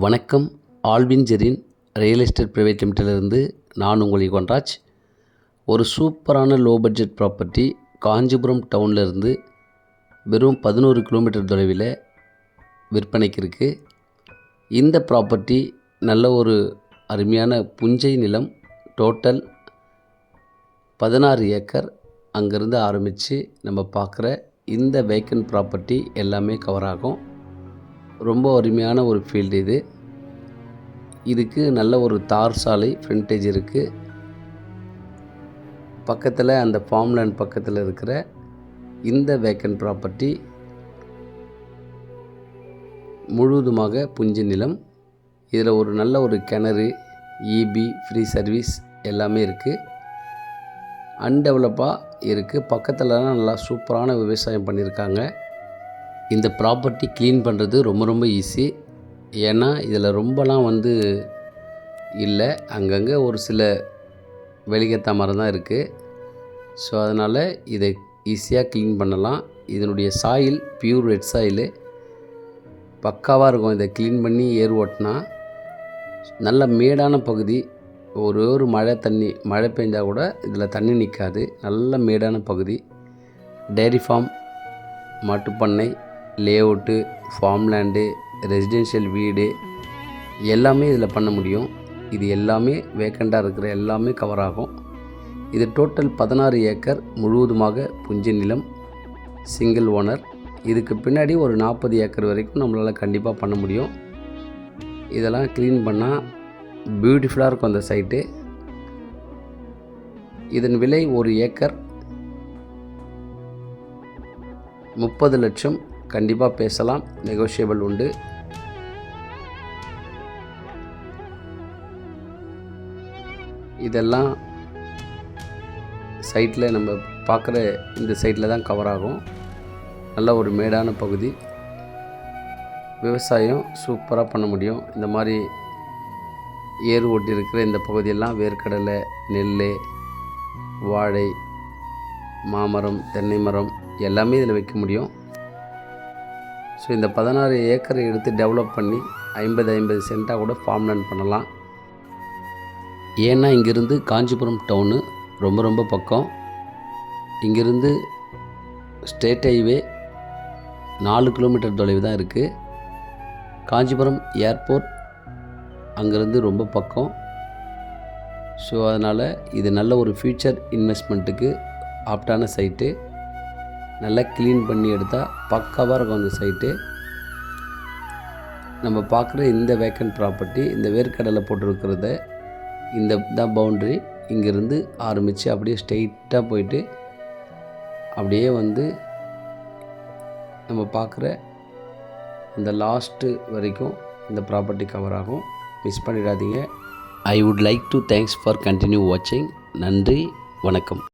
வணக்கம். Alvin Jerin real estate private லிமிட்டடிலிருந்து நான் உங்கள் யுகன்ராஜ். ஒரு சூப்பரான லோ பட்ஜெட் ப்ராப்பர்ட்டி காஞ்சிபுரம் டவுன்லேருந்து வெறும் 11 கிலோமீட்டர் தொலைவில் விற்பனைக்கு இருக்குது. இந்த ப்ராப்பர்ட்டி நல்ல ஒரு அருமையான புஞ்சை நிலம். Total 16 acre. அங்கேருந்து ஆரம்பித்து நம்ம பார்க்குற இந்த வேக்கன்ட் ப்ராப்பர்ட்டி எல்லாமே கவர் ஆகும். ரொம்ப அருமையான ஒரு ஃபீல்டு இது. இதுக்கு நல்ல ஒரு தார் சாலை ஃப்ரண்டேஜ் இருக்குது. பக்கத்தில் அந்த ஃபார்ம்லேண்ட் பக்கத்தில் இருக்கிற இந்த வேக்கன்ட் ப்ராப்பர்ட்டி முழுவதுமாக புஞ்சை நிலம். இதில் ஒரு நல்ல ஒரு கிணறு, இபி, ஃப்ரீ சர்வீஸ் எல்லாமே இருக்குது. அன்டெவலப்பாக இருக்குது. பக்கத்துலலாம் நல்லா சூப்பரான விவசாயம் பண்ணியிருக்காங்க. இந்த ப்ராப்பர்ட்டி க்ளீன் பண்ணுறது ரொம்ப ஈஸி. ஏன்னா இதில் ரொம்பலாம் இல்லை. அங்கங்கே ஒரு சில வெளிக்கத்தா மரம் தான் இருக்குது. ஸோ அதனால் இதை ஈஸியாக க்ளீன் பண்ணலாம். இதனுடைய சாயில் பியூர் ரெட் சாயிலு பக்காவாக இருக்கும். இதை க்ளீன் பண்ணி ஏர் ஓட்டினா நல்ல மேடான பகுதி. ஒரு மழை பெஞ்சால் கூட இதில் தண்ணி நிற்காது. நல்ல மேடான பகுதி. Dairy farm, மாட்டுப்பண்ணை, layout, farmland, residential வீடு எல்லாமே இதில் பண்ண முடியும். இது எல்லாமே வேக்கண்டாக இருக்கிற எல்லாமே கவர் ஆகும். இது டோட்டல் 16 ஏக்கர் முழுவதுமாக புஞ்சை நிலம், சிங்கிள் ஓனர். இதுக்கு பின்னாடி ஒரு 40 ஏக்கர் வரைக்கும் நம்மளால் கண்டிப்பாக பண்ண முடியும். இதெல்லாம் க்ளீன் பண்ணால் பியூட்டிஃபுல்லாக இருக்கும் அந்த சைட்டு. இதன் விலை 1 ஏக்கர் 30 லட்சம். கண்டிப்பாக பேசலாம், நெகோஷியபிள் உண்டு. இதெல்லாம் சைட்டில் நம்ம பார்க்குற இந்த சைட்டில் தான் கவர் ஆகும். நல்ல ஒரு மேடான பகுதி. விவசாயம் சூப்பராக பண்ண முடியும். இந்த மாதிரி ஏர் ஓட்டி இருக்கிற இந்த பகுதியெல்லாம் வேர்க்கடலை, நெல், வாழை, மாமரம், தென்னை மரம் எல்லாமே இதில் வைக்க முடியும். ஸோ இந்த 16 ஏக்கரை எடுத்து டெவலப் பண்ணி 50 சென்ட்டாக கூட ஃபார்ம்லேண்ட் பண்ணலாம். ஏன்னா இங்கேருந்து காஞ்சிபுரம் டவுனு ரொம்ப பக்கம். இங்கேருந்து ஸ்டேட் ஹைவே 4 கிலோமீட்டர் தொலைவு தான் இருக்குது. காஞ்சிபுரம் ஏர்போர்ட் அங்கேருந்து ரொம்ப பக்கம். ஸோ அதனால் இது நல்ல ஒரு ஃப்யூச்சர் இன்வெஸ்ட்மெண்ட்டுக்கு ஆப்டான சைட்டு. நல்லா க்ளீன் பண்ணி எடுத்தால் பக்காவாக இருக்கும் அந்த சைட்டு. நம்ம பார்க்குற இந்த வேக்கன்ட் ப்ராப்பர்ட்டி, இந்த வேர்க்கடலை போட்டிருக்கிறத இந்த தான் பவுண்ட்ரி. இங்கேருந்து ஆரம்பித்து அப்படியே ஸ்ட்ரெயிட்டாக போயிட்டு அப்படியே நம்ம பார்க்குற அந்த லாஸ்ட்டு வரைக்கும் இந்த ப்ராப்பர்ட்டி கவர் ஆகும். மிஸ் பண்ணிடாதீங்க. I would like to thanks for continue வாட்சிங். நன்றி, வணக்கம்.